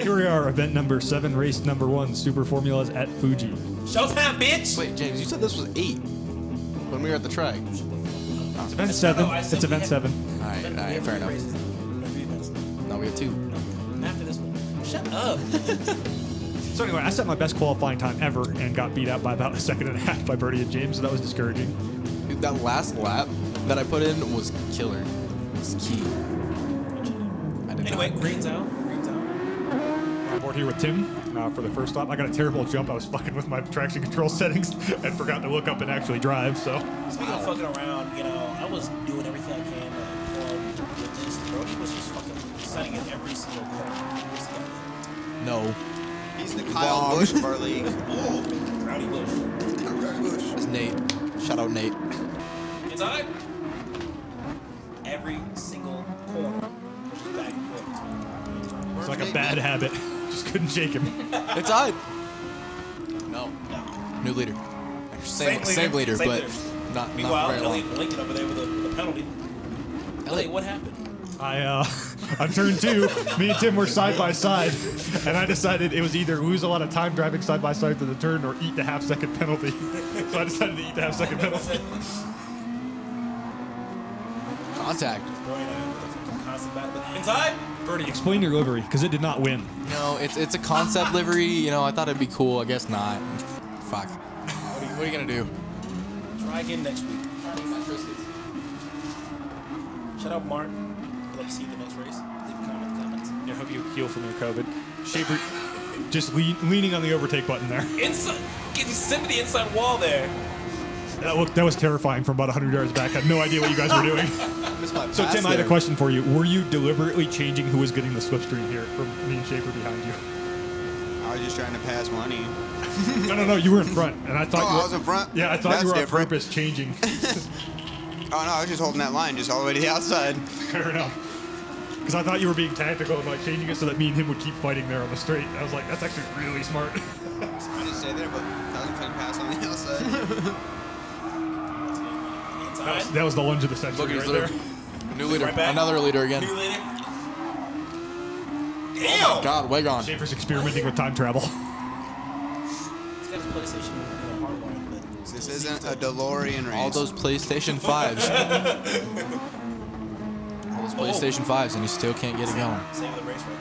Here we are, event number 7, race number 1, Super Formulas at Fuji. Showtime, bitch! Wait, James, you said this was 8 when we were at the track. It's event 7. It's event 7. All right, fair enough. No, we have 2. No, after this one. Shut up. So anyway, I set my best qualifying time ever and got beat out by about a second and a half by Birdie and James, so that was discouraging. Dude, that last lap that I put in was killer. It was key. Anyway, green's out. I'm aboard here with Tim for the first lap. I got a terrible jump. I was fucking with my traction control settings and forgot to look up and actually drive, so. Speaking of fucking around, I was doing everything I can to pull with this. Brody was just fucking setting in every single corner. No. He's the Kyle Busch of our league. Rowdy Bush. It's Nate. Shout out Nate. Inside. Every single corner. Just back and forth. It's like a bad habit. Just couldn't shake him. It's odd. No. New leader. Same leader, but leader. not Meanwhile, very long. Elliot Lincoln over there with a penalty. Elliot, what happened? On turn 2, me and Tim were side by side, and I decided it was either lose a lot of time driving side by side to the turn or eat the half-second penalty. So I decided to eat the half-second penalty. Contact. Inside. Birdie, explain your livery, because it did not win. No, it's a concept livery. I thought it'd be cool. I guess not. Fuck. What are you gonna do? Try again next week. Shout out Mark. I'd like to see you the next race. Leave a comment in the comments. I hope you heal from your COVID. Shaper just leaning on the overtake button there. Inside, getting sent to the inside wall there. That was terrifying from about 100 yards back. I had no idea what you guys were doing. So, Tim, I had a question for you. Were you deliberately changing who was getting the slipstream here from me and Shaper behind you? I was just trying to pass money. No, you were in front. And I thought I was in front? Yeah, I thought That's you were different. on purpose changing. Oh, no, I was just holding that line just all the way to the outside. Fair enough. Because I thought you were being tactical and changing it so that me and him would keep fighting there on the straight. I was like, that's actually really smart. I just stay there, but I was trying to pass on the outside. That was the lunge of the century right there. New leader. Right back. Another leader again. New leader. Oh Damn! my God, way gone. Shaper's experimenting with time travel. He's got his PlayStation hardwired, but This isn't a DeLorean race. All those PlayStation 5s. All those PlayStation 5s, and you still can't get it going. save the race right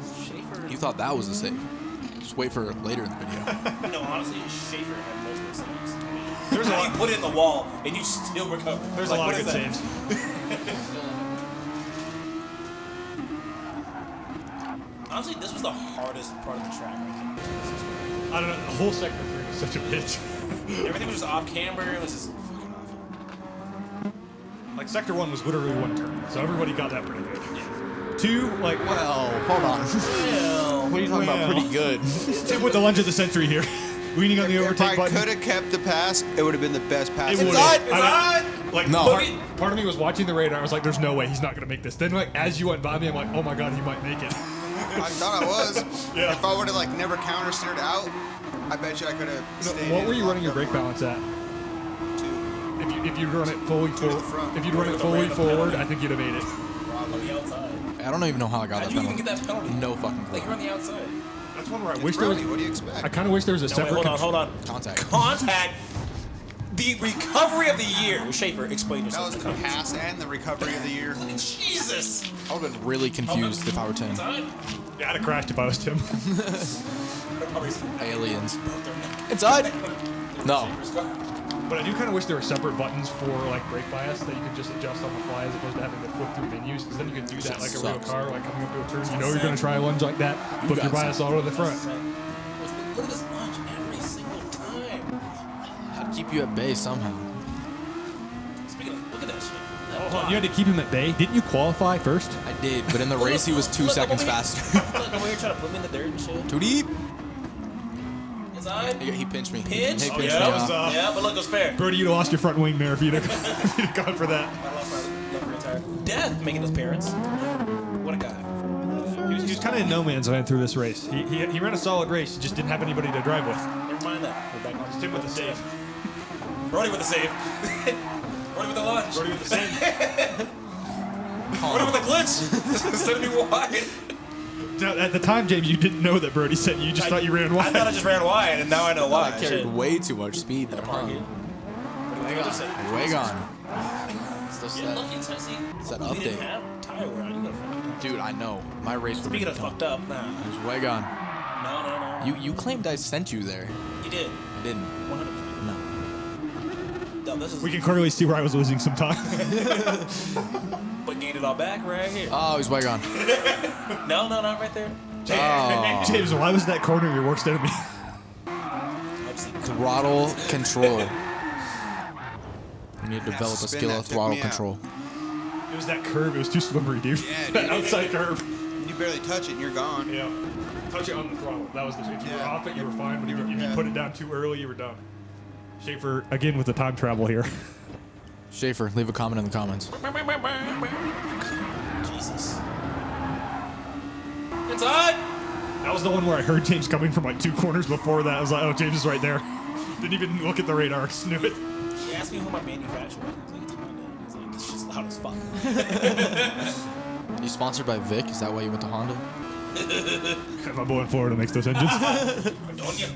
there. Schaefer. You thought that was a save. Just wait for later in the video. No, honestly, Schaefer had most of the saves. There's a lot. You put it in the wall and you still recover. There's a lot of what good is saves. Honestly, this was the hardest part of the track. I don't know. The whole sector 3 was such a bitch. Everything was just off camber. It was just fucking awful. Like, sector 1 was literally one turn, so everybody got that pretty good. Yeah. 2, like, Well, hold on. Well, What are you talking about? Pretty good. Tim with the lunge of the century here. Leaning on the If overtake I button. could have kept the pass, it would have been the best pass. It of the would've. day. It's on! Like, No. part of me was watching the radar. I was like, there's no way he's not going to make this. Then, like, as you went by me, I'm like, oh my God, he might make it. I thought I was. Yeah. If I would have never counter steered out, I bet you I could have stayed. What in were you and running your locked brake up balance at? 2. If you'd run it fully forward, front. if you'd run it fully forward, I think you'd have made it. On the outside. I don't even know how I got How'd that you penalty. even get that penalty? No fucking Like, you're clue. on the outside. That's one where I It's wish there was. Brody, what do you expect? I kind of wish there was a No, wait, separate. hold on. Contact. Contact. The recovery of the year. Schaefer, explain That yourself. was the pass and the recovery of the year. Jesus. I would have been really confused if I were Tim. Inside. Yeah, I'd have crashed if I was Tim. Aliens. Inside? No. But I do kind of wish there were separate buttons for like brake bias that you could just adjust on the fly as opposed to having to flip through menus. Because then you could do that like a real Sucks. car, like coming up to a turn. You know you're going to try a lunge like that. Flip your got bias all to the front. Look at this lunge every single time. I'd keep you at bay somehow. Speaking of, look at that shit. Oh, hold on, you had to keep him at bay. Didn't you qualify first? I did, but in the race he was 2 seconds faster. Look, I'm over here trying to put me in the dirt and shit. Too deep. Inside. He pinched me. Pinch? He Oh, pinched yeah, me that was, off. yeah, but look, it was fair. Birdie, you'd have lost your front wing there if you'd have, if you'd have gone for that. I lost my left rear tire. Death making his appearance. What a guy. He was kind of in no man's land through this race. He ran a solid race. He just didn't have anybody to drive with. Never mind that. We're back on. Tim with the save. Brody with the save. Brody with the lunge. Birdie with the save. What about the glitch? Send me wide. Now, at the time, James, you didn't know that Brody sent you. You just thought you ran I wide. thought I just ran wide, and now I know why. I carried way too much speed there. Park it. Way gone. Still Yeah, set. lucky in Tennessee. Set We update. didn't have tire wear on. You gotta fuck it up. Dude, I know. My race would Speaking have of fucked up, nah. It was way gone. No. You claimed I sent you there. You did. I didn't. 100%. No. No, this is. We can clearly see where I was losing some time. But gained it all back right here. Oh, he's way gone. No, not right there. Oh. James, why was that corner your worst enemy? I just need Throttle control. You need to develop a spin skill that of took throttle me out. control. It was that curve. It was too slippery, dude. Yeah, dude. That outside curve. You barely touch it and you're gone. Yeah. Touch it on the throttle. That was the. If you were Yeah. off it, you were fine. But if you Yeah. put it down too early, you were done. Schaefer, again with the time travel here. Schaefer, leave a comment in the comments. Jesus. Inside. That was the one where I heard James coming from like 2 corners before that. I was like, oh, James is right there. Didn't even look at the radar. Just knew it. He asked me who my manufacturer was. I was like, it's Honda. He's like, this shit's loud as fuck. You sponsored by Vic? Is that why you went to Honda? My boy in Florida makes those engines. Madonia.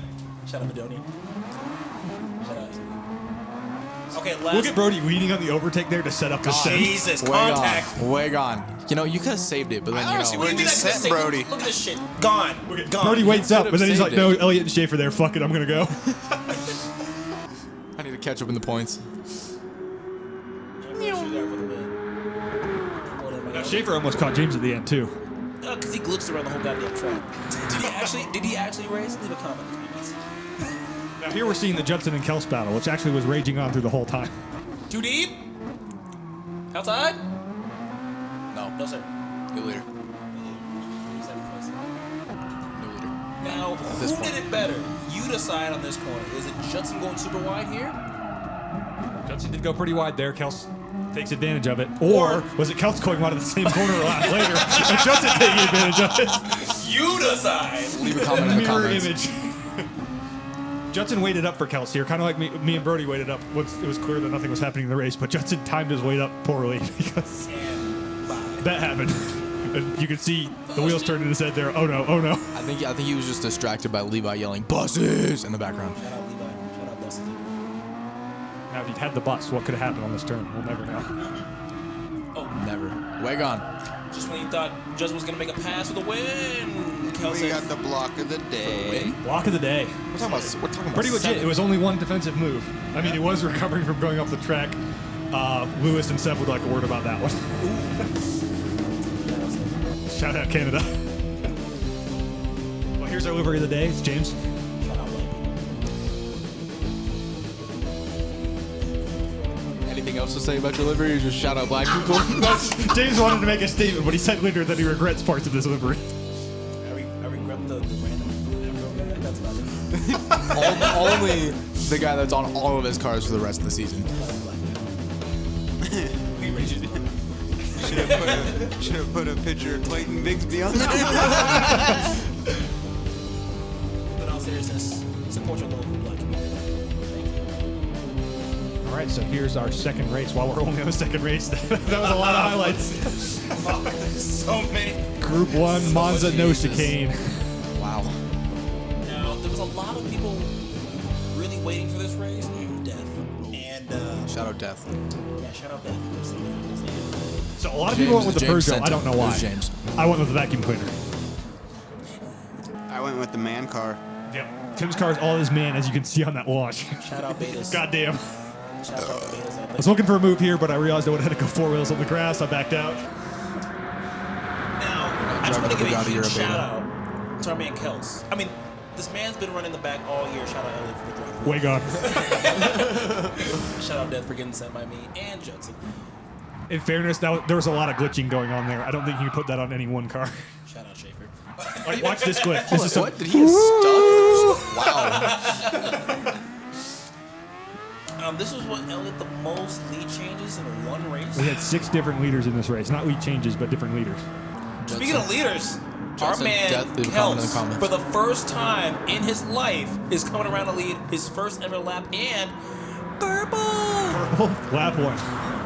Shout out Madonia. Shout out. Okay, last. Look at Brody weeding on the overtake there to set up the set. Jesus, Way contact. gone. Way gone. You know, you could have saved it, but then, you honestly know. What do you mean Just I could've set saved- Brody. Look at this shit. Gone. Gone. Brody waits up, could've but then he's like, saved no, it. Elliott and Schaefer there. Fuck it, I'm going to go. I need to catch up in the points. Now, Schaefer almost caught James at the end, too. Because he glitched around the whole goddamn track. Did he actually race? Leave a comment in the comments. Now, here we're seeing the Judson and Kels battle, which actually was raging on through the whole time. Too deep? Outside? No. No, sir. New leader. Second place. New leader. Now, this who point. did it better? You decide on this corner. Is it Judson going super wide here? Judson did go pretty wide there. Kels takes advantage of it. Or was it Kels going wide at the same corner a lot later and Judson taking advantage of it? You decide. Leave a comment in the Mirror comments. image. Judson waited up for Kels here, kind of like me and Brody waited up once it was clear that nothing was happening in the race, but Judson timed his weight up poorly because And bye. that happened. And you could see the wheels turned in his head there. Oh no, oh no. I think he was just distracted by Levi yelling "buses" in the background. Shout out Levi. Shout out Busted. Now, if he'd had the bus, what could have happened on this turn? We'll never know. Oh, Never. Way gone. just when you thought Judson was going to make a pass for the win. Kel We said, got the block of the day. Block of the day. We're talking about Pretty legit. It was only one defensive move. I mean, he was recovering from going off the track. Lewis and Seb would like a word about that one. Shout out Canada. Well, here's our livery of the day. It's James. shout out Wayne. Anything else to say about your livery? Or just shout out black people. James wanted to make a statement, but he said later that he regrets parts of this livery. I regret the random Afro guy. That's about it. Only the guy that's on all of his cars for the rest of the season. Should have put a picture of Clayton Bigsby on that. But in all seriousness, support your local black community. Thank you. All right, so here's our second race. While we're only on the second race, that was a lot of highlights. So many. Group 1, Monza, no chicane. Wow. Now, there was a lot of people really waiting for this race. Death. And, Shout out Death. yeah, shout out Death. So a lot of people went with the James Peugeot. sent I don't know him. It why. was James. I went with the vacuum cleaner. I went with the man car. Yep. Tim's car is all his man, as you can see on that launch. Shout out Betas. Goddamn. Shout out the Betas. I was looking for a move here, but I realized I would have had to go 4 wheels on the grass. I backed out. Now, I just want to give a Bugatti, you're huge a beta. shout out to our man Kels. I mean, this man's been running the back all year. Shout out Elliot for the drop. Way gone. Shout out Death for getting sent by me and Judson. In fairness, there was a lot of glitching going on there. I don't think you can put that on any one car. Shout out Schaefer. Like, watch this glitch. This is What? Did he get stuck? Wow. This was what Elliot the most lead changes in one race. We had 6 different leaders in this race. Not lead changes, but different leaders. Speaking of leaders, our Judson, man Death, leave a comment in the Kels, comments. for the first time in his life, is coming around to lead his first ever lap and purple. Lap 1.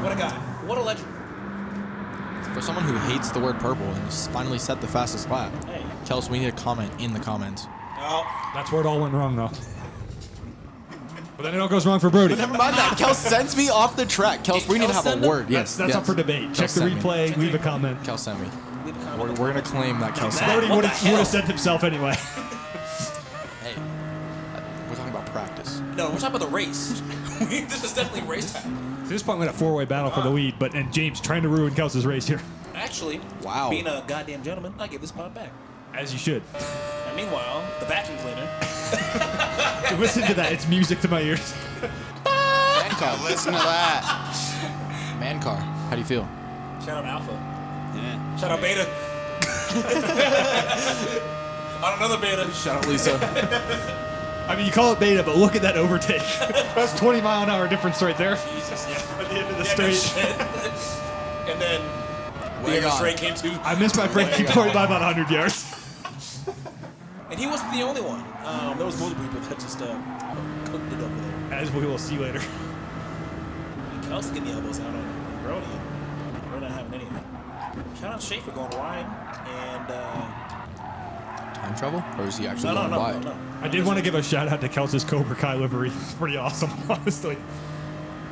What a guy. What a legend. For someone who hates the word purple and just finally set the fastest lap. Hey. Kels, we need a comment in the comments. Oh, That's where it all went wrong, though. But then it all goes wrong for Brody. Never mind that. Kels sends me off the track. Kels, we need to have a word. Yes, That's yes. up for debate. Check the sent me. replay, leave a comment. Kels sent me. leave a comment. We're going to claim that Kels sent me. Brody What would the hell? have sent himself anyway. Hey, we're talking about practice. No, we're talking about the race. This is definitely race time. At this point, we had a four-way battle for the lead, and James trying to ruin Kels's race here. Actually, Wow. being a goddamn gentleman, I give this spot back. As you should. And meanwhile, the vacuum cleaner. Listen to that. It's music to my ears. Man car. Listen to that. Man car. How do you feel? Shout out Alpha. Yeah. Shout out Beta. On another Beta. Shout out Lisa. I mean, you call it beta, but look at that overtake. That's 20-mile-an-hour difference right there. Jesus, yeah. At the end of the Yeah, no straight. shit. And then the Way other gone. straight came too. I missed my break point by about 100 yards. And he wasn't the only one. There was multiple people that just cooked it over there. As we will see later. And Kelsey getting the elbows out on Brody. And we're not having any of that. Shout out Schaefer going wide. And Time trouble? Or is he actually going wide? no. I did want to give a shout out to Kels's Cobra Kai livery. It's pretty awesome, honestly.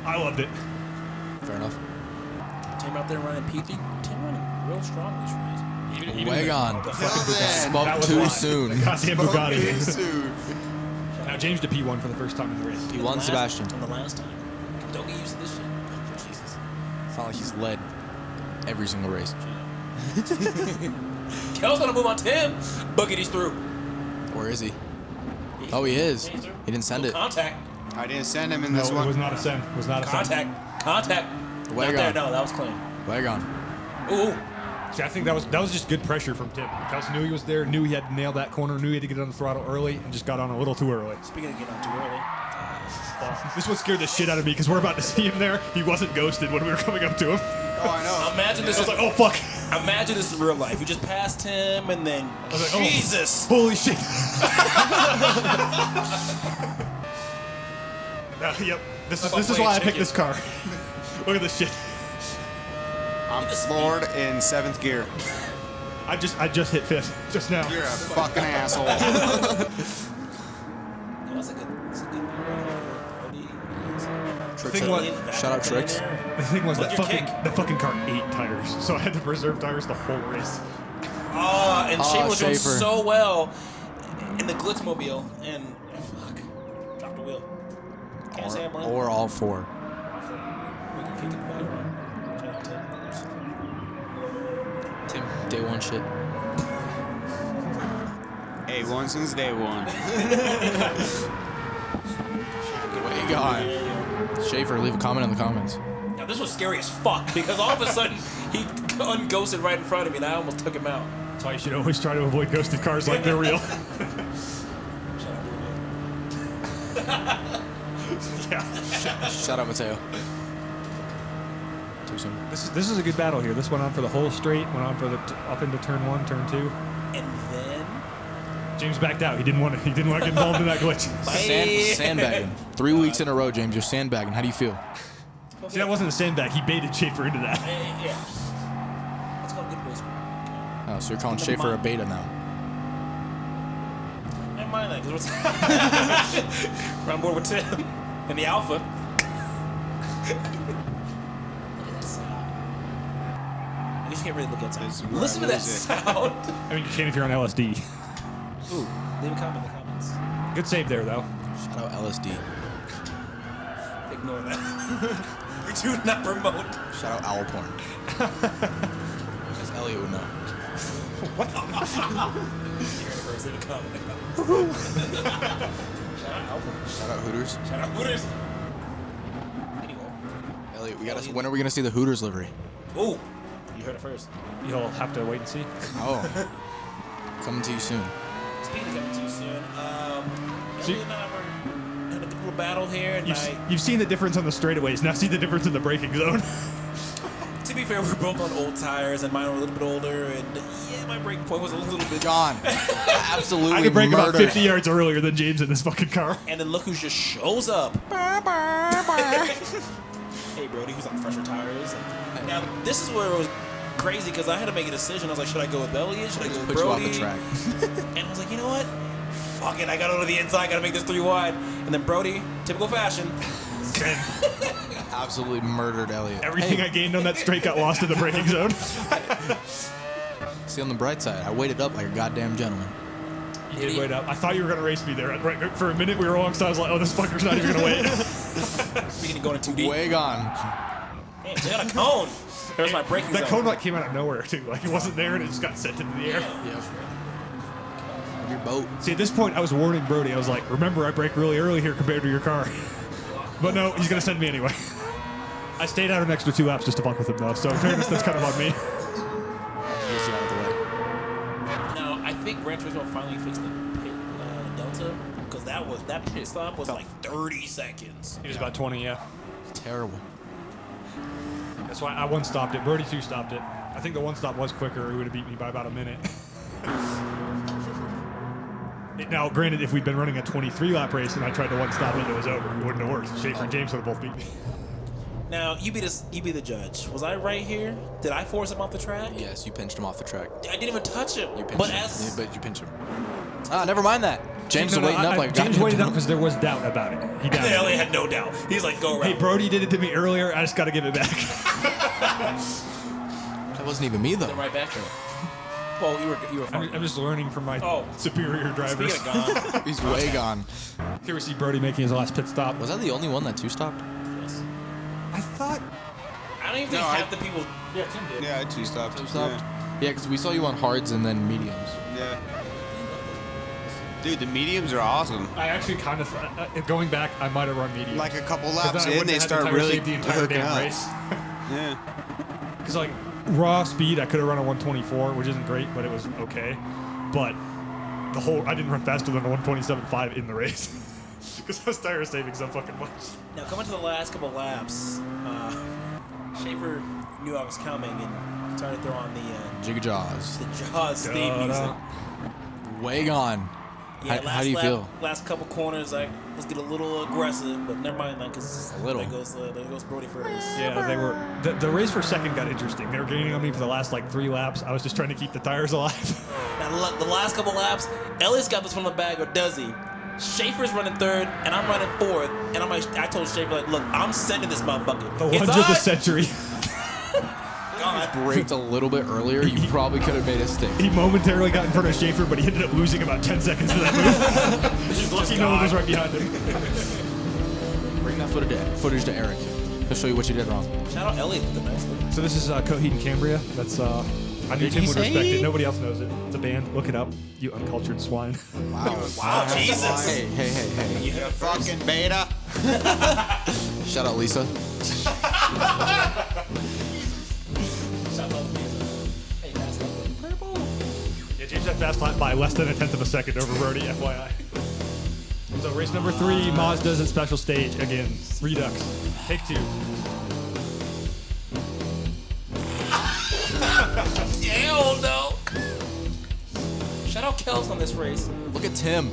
I loved it. Fair enough. Tim out there running P3. Tim running real strong this race. Way gone. That Spoke was too wild. soon. Goddamn Bugatti. Soon. Now James to P1 for the first time in the race. He won Sebastian. From the last time. Don't get used to this shit. Jesus. It's not like he's led every single race. Kel's gonna move on Tim. Boogity's through. Or is he? Oh, he is. He didn't send it. Contact. I didn't send him in No, this it one. was not a send. It was not a send. Contact. Way Not there. gone. No, that was clean. Way gone. Ooh. See, I think that was just good pressure from Tim. Kels knew he was there, knew he had to nail that corner, knew he had to get on the throttle early, and just got on a little too early. Speaking of getting on too early. This one scared the shit out of me because we're about to see him there. He wasn't ghosted when we were coming up to him. Oh, I know. Imagine I this was is like, oh fuck. imagine this in real life. You just passed him and then was like, oh. Jesus. Holy shit. Yep. This is why I picked this car. Look at this shit. I'm floored in 7th gear. I just hit fifth just now. You're a fucking asshole. That's a good Brody. The thing was, Shout out Tricks. the thing was Look that your fucking car 8 tires, so I had to preserve tires the whole race. And Schaefer was doing Schaefer. so well in the Glitzmobile and fuck. Dropped the wheel. Can't say I blame him. Or all four. We can kick it back around. Shout out Tim. Tim, day one shit. A1 since day one. Way gone. Schaefer, leave a comment in the comments. Now this was scary as fuck because all of a sudden he unghosted right in front of me and I almost took him out. That's why you should always try to avoid ghosted cars like they're real. Shout out Yeah. Shout out Mateo. Too soon. This is a good battle here. This went on for the whole straight, went on for the up into turn 1, turn 2. and then James backed out. He didn't want to get involved in that glitch. Sandbagging. 3 weeks in a row, James. You're sandbagging. How do you feel? See, that wasn't a sandbag. He baited Schaefer into that. Yeah. Let's go good race. Oh, so you're calling Schaefer a beta now. Never mind that. 'Cause we're on board with Tim and the Alpha. Look at that sound. I guess you can't really look at This is sound. where Listen I to that lose it. sound. I mean, you can if you're on LSD. Ooh, leave a comment in the comments. Good save there, though. Shout out LSD. Ignore that. We do not promote. Shout out owl porn. As Elliot would know. What? Here first, leave a comment. Shout out Alpha. Shout out Hooters. Shout out Hooters. Anyway. Elliot, when are we gonna see the Hooters livery? Ooh, you heard it first. You'll have to wait and see. Oh, coming to you soon. Speaking of coming too soon, See- Elliot and I were in a little battle here, and You've seen the difference on the straightaways. Now see the difference in the braking zone. to be fair, we're both on old tires, and mine were a little bit older, and yeah, my braking point was a little bit Gone. Absolutely I could brake about murdered. 50 yards earlier than James in this fucking car. And then look who just shows up. Hey, Brody, who's on fresher tires. And now, this is where it was crazy because I had to make a decision. I was like, should I go with Elliott? Should I go with Put you off Brody? the track. And I was like, you know what? Fuck it. I got to go to the inside. Got to make this 3 wide. And then Brody, typical fashion. Absolutely murdered Elliott. Everything I gained on that straight got lost in the braking zone. See, on the bright side, I waited up like a goddamn gentleman. You did wait up. I thought you were going to race me there. Right, for a minute, we were alongside. I was like, oh, this fucker's not even going to wait. Speaking of going too deep. Way gone. Man, they got a cone. There's my braking That zone. cone like came out of nowhere, too. Like, it wasn't there, and it just got sent into the air. Yep. Your boat. See, at this point, I was warning Brody. I was like, remember, I brake really early here compared to your car. But no, he's going to send me anyway. I stayed out an extra 2 laps just to fuck with him, though. So, in fairness, that's kind of on me. Gets you out of the way. No, I think Gran Turismo finally fixed the pit delta because that pit stop was like 30 seconds. It was about 20, yeah. Terrible. That's why I 1-stopped it. Brody 2-stopped it. I think the 1-stop was quicker. He would have beat me by about a minute. Now, granted, if we'd been running a 23-lap race and I tried to 1-stop it, it was over. It wouldn't have worked. Schaefer and James would have both beat me. Now, you be the judge. Was I right here? Did I force him off the track? Yes, you pinched him off the track. I didn't even touch him. You pinched But him. as But you pinched him. Ah, never mind that. James No, was waiting up like a James goddamn waited up gentleman. because there was doubt about it. He doubted Elliott it. had no doubt. He's like, go around. Hey, Brody did it to me earlier. I just got to give it back. That wasn't even me though. Right back there. Well, you were fine. I'm just learning from my superior drivers. Speaking of gone. He's way gone. Here we see Brody making his last pit stop. Was that the only one that 2-stopped? Yes. I thought. I don't even think half the people. Yeah, Tim did. Yeah, I 2-stopped. 2-stopped? Yeah, because we saw you on hards and then mediums. Yeah. Dude, the mediums are awesome. I actually kind of going back. I might have run medium. Like a couple 'Cause laps then I in, wouldn't they have had start the tire really shape the entire hooking damn up. race. Yeah. Because like raw speed, I could have run a 124, which isn't great, but it was okay. But the whole, I didn't run faster than a 127.5 in the race because I was tire saving so fucking much. Now, coming to the last couple laps, Schaefer knew I was coming and started to throw on the Jigga Jaws. Jaws theme music. Way gone. Yeah, How do you feel? Last couple corners, I was getting a little aggressive, but never mind that because A little. there goes Brody first. Yeah, they were. The race for second got interesting. They were gaining on me for the last like 3 laps. I was just trying to keep the tires alive. Now, the last couple laps, Elliott's got this from the bag, or does he? Schaefer's running third, and I'm running fourth, and I told Schaefer, like, look, I'm sending this motherfucker. The It's lunge of the on! century. God. Braked a little bit earlier, you probably could have made a stick. He momentarily got in front of Schaefer, but he ended up losing about 10 seconds to that move. He's lucky no one was right behind him. Bring that footage to Eric. He'll show you what you did wrong. Shout out Elliott, the nice look. So this is Coheed and Cambria. That's I knew Did Tim he would say? respect it. Nobody else knows it. It's a band. Look it up. You uncultured swine. Wow. Wow, Jesus. Hey. You fucking beta. Shout out Lisa. Shout out Lisa. Hey, that's like purple. Yeah, James had fast lap by less than 1/10 of a second over Brody, FYI. So race number 3, Mazdas at special stage again. Redux. Take 2. Hell no. Shout out Kels on this race. Look at Tim.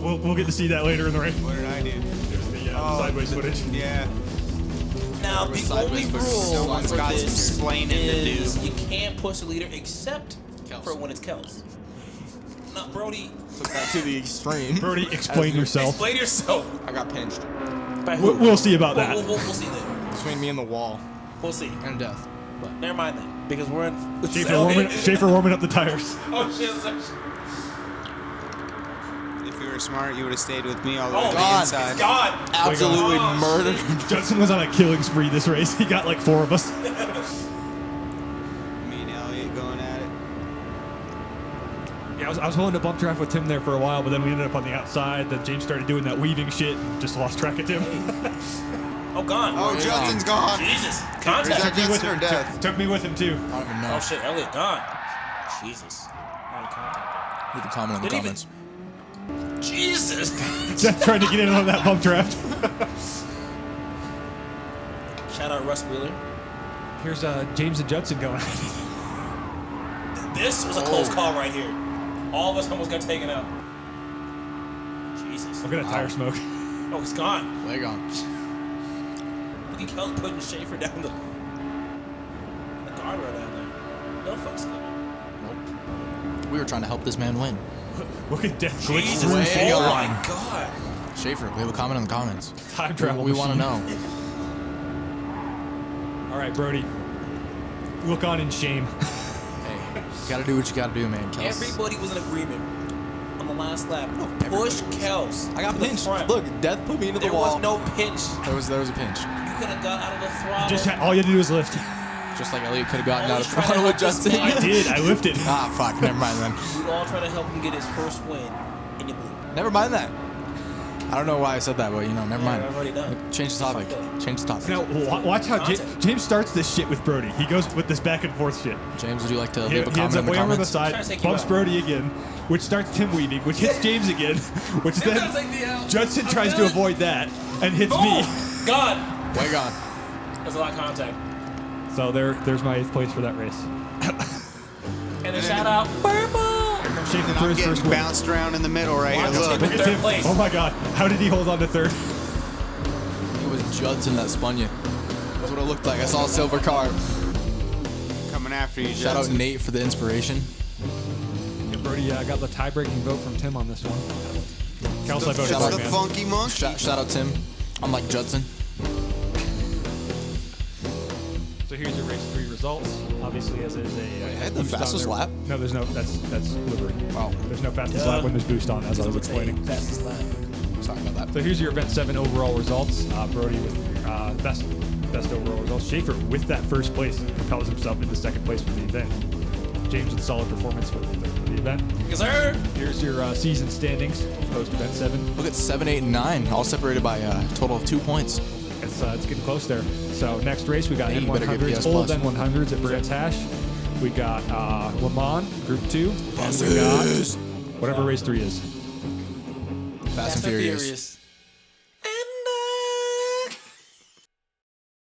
We'll get to see that later in the race. What did I do? There's the sideways footage. Yeah. Now, the only Sideways for rule someone's for got some this explaining to is do. you can't push the leader except Kels. for when it's Kels. No, Brody, Took that to the extreme. Brody, explain yourself. explain yourself. I got pinched By who? We'll see about that. We'll see that. between me and the wall We'll see. and death. But Never mind that, because we're in. Schaefer warming up the tires. Oh shit! If you were smart, you would have stayed with me all the way Oh to the God. inside. It's gone. absolutely Oh, murdered. Judson was on a killing spree this race. He got like 4 of us. Me and Elliott going at it. Yeah, I was willing to bump track with Tim there for a while, but then we ended up on the outside. Then James started doing that weaving shit and just lost track of Tim. Oh, gone. Oh, Judson's gone. Jesus. Is Contact. that Judson or death? Took me with him too. I don't even know. Oh shit, Elliott gone. Jesus. Out of contact. Leave a comment in the Didn't even- comments. Jesus. Just trying to get in on that bump draft. Shout out Russ Wheeler. Here's James and Judson going. This was a close call right here. All of us almost got taken out. Jesus. Look at that tire smoke. Oh, it's gone. Leg on. Look at Kel's putting Schaefer down the guardrail down there. No fucks given. Nope. We were trying to help this man win. Look at Death glitch Jesus, through way Shane. oh on. my god. Schaefer, leave a comment in the comments. Time travel We want to machine. know. All right, Brody. Look on in shame. Hey, you gotta do what you gotta do, man. Kels. Everybody was in agreement on the last lap. Push Kels. I got to the pinched. front. Look, Death put me into There the wall. was no pinch. There was a pinch. You could have got out of the throttle. Just all you had to do was lift. Just like Elliot could have gotten out Always of trying to throttle with help this Justin. man. I did. I lifted. Ah, fuck. Never mind then. We all try to help him get his first win, and you blew. Never mind that. I don't know why I said that, but never mind. I've already done. Change the topic. Change the topic. Now watch how Content. James starts this shit with Brody. He goes with this back and forth shit. James, would you like to He, leave a he ends comment up in the way over the comments? side, Trying to take you bumps out. Brody again, which starts Tim weaving, which hits James again, which Tim's then gonna take me out. Judson I'm tries to done. avoid that and hits Oh, me. God. Way gone. That's a lot of contact. So there's my 8th place for that race. And a shout out, Purple. Schaefer And for I'm his first getting win. bounced around in the middle right here. Watch Look. Tim. Look at Third Tim. place. Oh my God, how did he hold on to third? It was Judson that spun you. That's what it looked like. I saw a silver car. Coming after you, Shout out Judson. Nate for the inspiration. Yeah, Brody got the tie-breaking vote from Tim on this one. Kels, I voted It's for the it, man. funky monkey. Shout out Tim. Unlike Judson. So here's your race 3 results. Obviously, as it is a had the boost on fastest there. lap? No, there's no. That's livery. Wow. There's no fastest Duh. lap when there's boost on, as I was It's explaining. fastest lap. Sorry about that. So here's your event 7 overall results. Brody with best overall results. Schaefer with that first place propels himself into second place for the event. James with solid performance for the event. Yes, sir. Here's your season standings post event 7. Look at 7, 8, and 9, all separated by a total of 2 points. It's getting close there. So next race we got Hey, you better get N100s, PS old Plus. N100s at Brand's Hash. We got Le Mans Group 2. And we got whatever race 3 is. Fast and Furious.